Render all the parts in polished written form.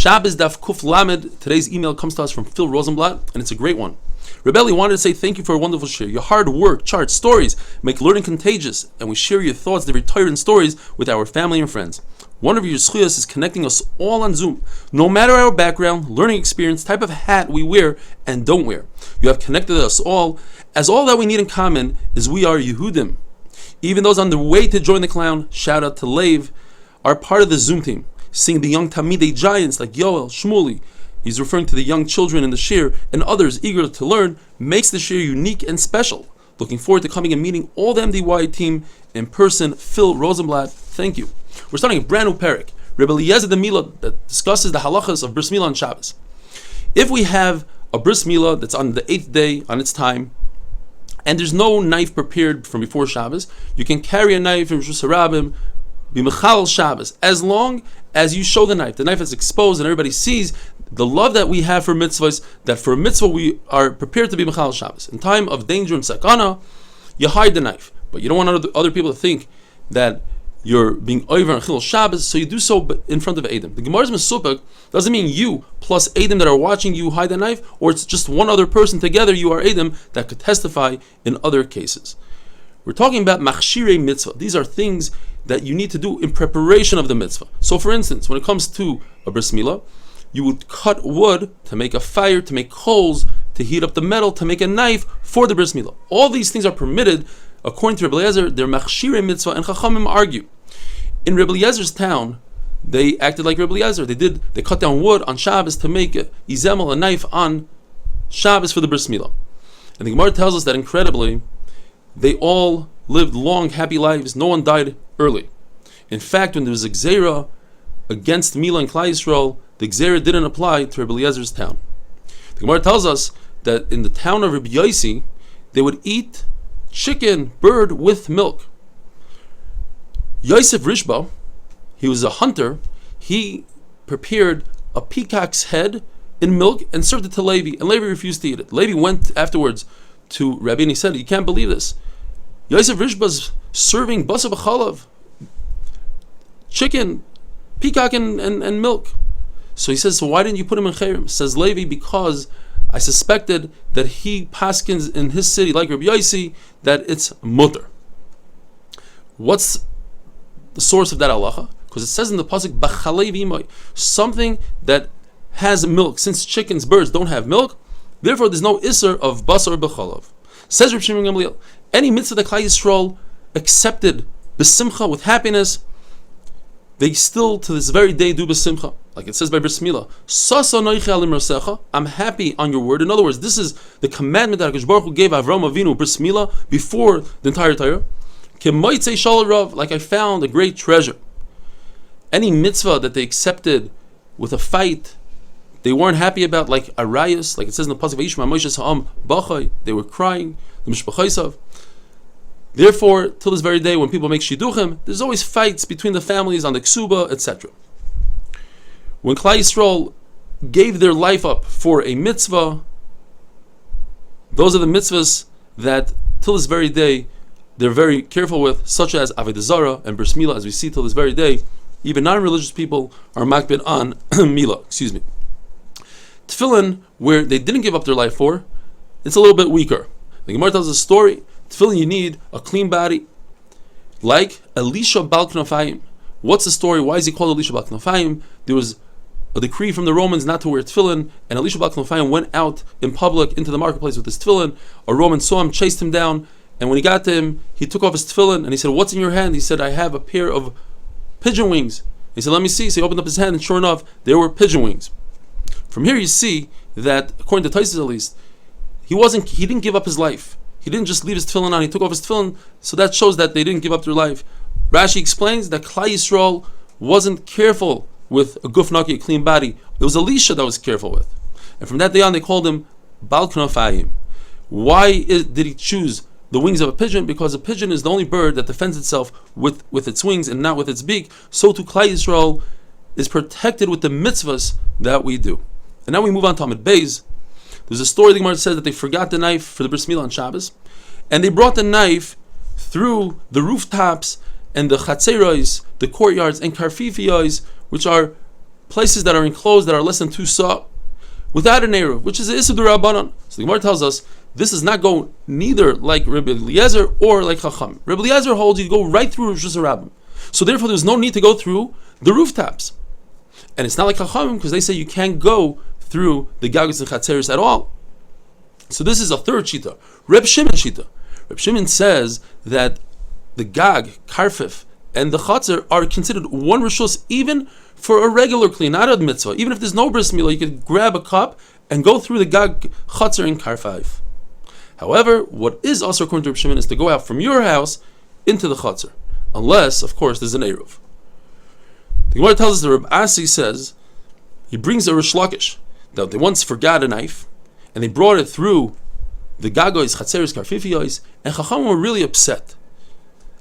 Shabbos Daf Kuf Lamed. Today's email comes to us from Phil Rosenblatt, and it's a great one. R Eli wanted to say thank you for a wonderful share. Your hard work, charts, stories make learning contagious, and we share your thoughts, the retired stories with our family and friends. One of your zchuyos is connecting us all on Zoom. No matter our background, learning experience, type of hat we wear and don't wear. You have connected us all, as all that we need in common is we are Yehudim. Even those on the way to join the clown, shout out to Lev, are part of the Zoom team. Seeing the young Talmidei giants like Yoel, Shmuli, he's referring to the young children in the shir, and others eager to learn, makes the shir unique and special. Looking forward to coming and meeting all the MDY team in person. Phil Rosenblatt, thank you. We're starting a brand new parak, R Eli Stefansky, that discusses the halachas of bris milah on Shabbos. If we have a bris milah that's on the 8th day on its time, and there's no knife prepared from before Shabbos, you can carry a knife from Rishus Harabim, b'mechal Shabbos, as long as you show the knife. The knife is exposed and everybody sees the love that we have for mitzvahs, that for a mitzvah we are prepared to be mechal Shabbos. In time of danger and sakana, you hide the knife, but you don't want other people to think that you're being over and chil Shabbos, so you do so in front of Edom. The Gemara's Mesupek doesn't mean you plus Edom that are watching you hide the knife, or it's just one other person together, you are Edom, that could testify in other cases. We're talking about machshirei mitzvah. These are things that you need to do in preparation of the mitzvah. So for instance, when it comes to a bris milah, you would cut wood to make a fire, to make coals, to heat up the metal, to make a knife for the bris milah. All these things are permitted according to Rebbe Eliezer. They're machshirei mitzvah, and Chachamim argue. In Rebbe Eliezer's town, they acted like Rebbe Eliezer. They cut down wood on Shabbos to make a izemel, a knife on Shabbos for the bris milah. And the Gemara tells us that incredibly, they all lived long, happy lives. No one died early. In fact, when there was a gzeira against Milah and Klal Yisrael, the gzeira didn't apply to Rebbe Eliezer's town. The Gemara tells us that in the town of Rabbi Yossi, they would eat chicken, bird with milk. Yosef Rishba, he was a hunter. He prepared a peacock's head in milk and served it to Levi, and Levi refused to eat it. Levi went afterwards to Rabbi and he said, "You can't believe this. Yosef Rishba's serving basar b'chalav, chicken, peacock, and milk." So he says, "So why didn't you put him in chayrim?" Says Levi, "Because I suspected that he paskins in his city, like Rabbi Yossi, that it's mutter." What's the source of that halacha? Because it says in the pasuk, "B'chalei v'imay," something that has milk. Since chickens, birds don't have milk, therefore there's no isser of basar b'chalav. Says Reb Shimon Gamliel, any mitzvah that Klal Yisrael accepted b'simcha, with happiness, they still to this very day do b'simcha. Like it says by bris milah, "Sasa noicha alim rasecha," I'm happy on your word. In other words, this is the commandment that HaKadosh Baruch Hu gave Avram Avinu bris milah before the entire Torah. Kemoitzei shal rav, like I found a great treasure. Any mitzvah that they accepted with a fight, they weren't happy about, like arayos, like it says in the pasuk Vayishma Moshe Ha'am Bachai, they were crying, the mishpachosav. Therefore, till this very day, when people make shidduchim, there's always fights between the families on the ksuba, etc. When Klal Yisrael gave their life up for a mitzvah, those are the mitzvahs that till this very day they're very careful with, such as Avodah Zarah and bris milah, as we see till this very day. Even non-religious people are makbid on milah. Tefillin, where they didn't give up their life for, it's a little bit weaker. The Gemara tells a story. Tefillin, you need a clean body, like Elisha Bal Knafayim. What's the story? Why is he called Elisha Bal Knafayim? There was a decree from the Romans not to wear tefillin, and Elisha Bal Knafayim went out in public into the marketplace with his tefillin. A Roman saw him, chased him down, and when he got to him, he took off his tefillin and he said, "What's in your hand?" He said, "I have a pair of pigeon wings." He said, "Let me see." So he opened up his hand, and sure enough, there were pigeon wings. From here you see that, according to Tosfos at least, he didn't give up his life. He didn't just leave his tefillin on, he took off his tefillin, so that shows that they didn't give up their life. Rashi explains that Klal Yisrael wasn't careful with a guf naki, a clean body. It was Elisha that was careful with. And from that day on, they called him Bal Knafayim. Why did he choose the wings of a pigeon? Because a pigeon is the only bird that defends itself with its wings and not with its beak. So too Klal Yisrael is protected with the mitzvahs that we do. And now we move on to Amid Beis. There's a story the Gemara says that they forgot the knife for the bris milah on Shabbos, and they brought the knife through the rooftops and the chatzeros, the courtyards and karfifiyos, which are places that are enclosed that are less than 2 sa without an eruv, which is the Issa D'Rabbanan. So the Gemara tells us this does not go neither like Rabbi Eliezer or like Chacham. Rabbi Eliezer holds you go right through Rosh Hashanah. So therefore there's no need to go through the rooftops. And it's not like Chacham because they say you can't go through the Gagas and Chatzeris at all. So this is a third shita. Reb Shimon shita. Reb Shimon says that the Gag, Karfif, and the Chatzer are considered one Rishus even for a regular clean, not a mitzvah. Even if there's no bris milah, you could grab a cup and go through the Gag, Chatzer, and Karfif. However, what is also according to Reb Shimon is to go out from your house into the Chatzer, unless, of course, there's an Eruv. The Gemara tells us that Reb Asi says, he brings a Rish Lakish, that they once forgot a knife, and they brought it through the Gagois, Chatzeris, Karfifiyos, and Chacham were really upset.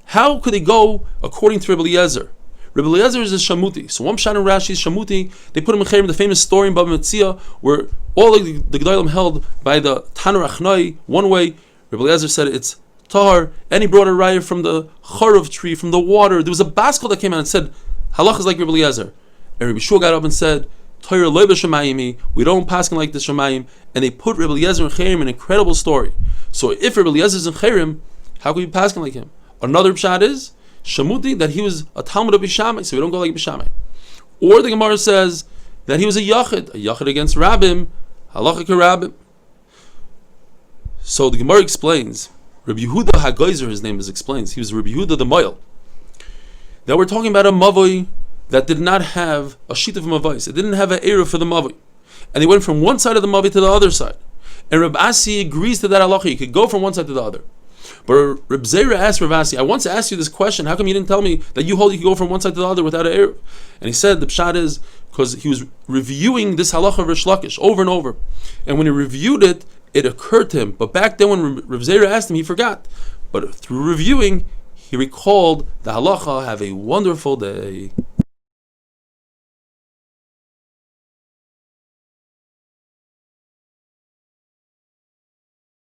How could they go according to Rebbe Eliezer? Rebbe Eliezer is a Shamuti. So one Pshat in Rashi is Shamuti. They put him in Cherem, the famous story in Bava Metzia, where all the Gedolim held by the Tanur Achnoi one way. Rebbe Eliezer said it's Tahar, and he brought a raya from the Charov tree, from the water. There was a baskel that came out and said, Halach is like Rebbe Eliezer. And Rebbe Shua got up and said, Torah loy b'shamayim, we don't pass like the Shamayim. And they put Rebbe Eliezer in Cherem, an incredible story. So if Rebbe Eliezer is in Cherem, how could we pass like him? Another pshat is Shamuti, that he was a Talmud of Bishamai, so we don't go like Bishamai. Or the Gemara says that he was a Yachid against Rabbim, Halachic Rabbim. So the Gemara explains, Rabbi Yehuda HaGoizer, his name explains, he was Rabbi Yehuda the Moil. That we're talking about a Mavoi that did not have a sheet of Mavais. It didn't have an Eruv for the Mavoi. And they went from one side of the Mavoi to the other side. And Reb Asi agrees to that halacha. You could go from one side to the other. But Reb Zera asked Reb Asi, I once asked you this question, how come you didn't tell me that you hold you could go from one side to the other without an Eruv? And he said the pshat is because he was reviewing this halacha of Rish Lakish over and over. And when he reviewed it, it occurred to him. But back then when Reb Zera asked him, he forgot. But through reviewing, he recalled the halacha. Have a wonderful day.